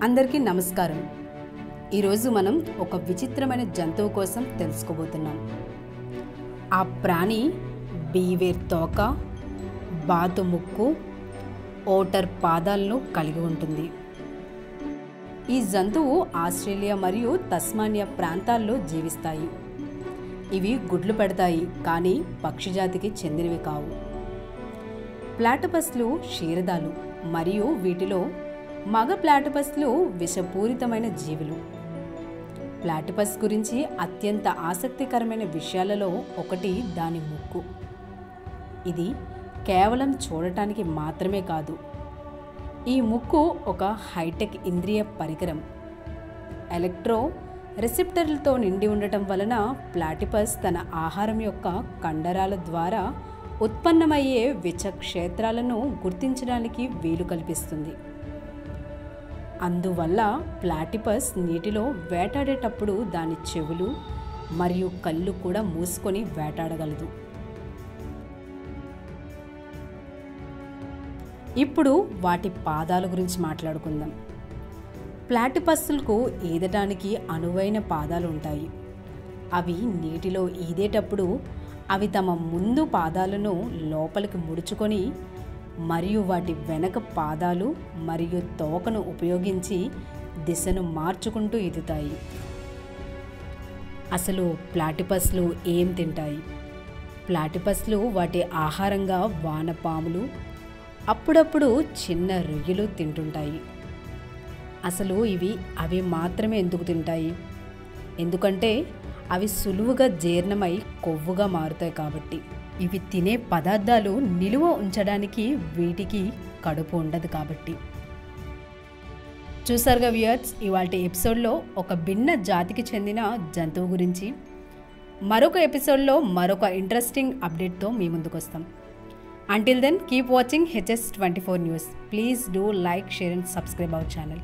అందరికీ నమస్కారం. ఈరోజు మనం ఒక విచిత్రమైన జంతువు కోసం తెలుసుకోబోతున్నాం. ఆ ప్రాణి బీవేర్ తోక, బాతు ముక్కు, ఓటర్ పాదాలను కలిగి ఉంటుంది. ఈ జంతువు ఆస్ట్రేలియా మరియు తస్మానియా ప్రాంతాల్లో జీవిస్తాయి. ఇవి గుడ్లు పెడతాయి, కానీ పక్షి జాతికి చెందినవి కావు. ప్లాటపస్లు క్షీరదాలు మరియు వీటిలో మగ ప్లాటిపస్లు విషపూరితమైన జీవులు. ప్లాటిపస్ గురించి అత్యంత ఆసక్తికరమైన విషయాలలో ఒకటి దాని ముక్కు. ఇది కేవలం చూడటానికి మాత్రమే కాదు. ఈ ముక్కు ఒక హైటెక్ ఇంద్రియ పరికరం. ఎలక్ట్రో రిసెప్టర్లతో నిండి ఉండటం వలన ప్లాటిపస్ తన ఆహారం యొక్క కండరాల ద్వారా ఉత్పన్నమయ్యే విష క్షేత్రాలను గుర్తించడానికి వీలు కల్పిస్తుంది. అందువల్ల ప్లాటిపస్ నీటిలో వేటాడేటప్పుడు దాని చెవులు మరియు కళ్ళు కూడా మూసుకొని వేటాడగలదు. ఇప్పుడు వాటి పాదాల గురించి మాట్లాడుకుందాం. ప్లాటిపస్లకు ఈదటానికి అనువైన పాదాలు ఉంటాయి. అవి నీటిలో ఈదేటప్పుడు అవి తమ ముందు పాదాలను లోపలికి ముడుచుకొని మరియు వాటి వెనక పాదాలు మరియు తోకను ఉపయోగించి దిశను మార్చుకుంటూ ఈదుతాయి. అసలు ప్లాటిపస్లు ఏం తింటాయి? ప్లాటిపస్లు వాటి ఆహారంగా వానపాములు, అప్పుడప్పుడు చిన్న రొయ్యలు తింటుంటాయి. అసలు అవి మాత్రమే ఎందుకు తింటాయి? ఎందుకంటే అవి సులువుగా జీర్ణమై కొవ్వుగా మారుతాయి కాబట్టి. ఇవి తినే పదార్థాలు నిలువ ఉంచడానికి వీటికి కడుపు ఉండదు కాబట్టి. చూసారుగా వ్యూయర్స్, ఇవాల్టి ఎపిసోడ్లో ఒక భిన్న జాతికి చెందిన జంతువు గురించి. మరొక ఎపిసోడ్లో మరొక ఇంట్రెస్టింగ్ అప్డేట్తో మీ ముందుకు వస్తాం. Until then, keep watching HS24 News. Please do like, share and subscribe our channel.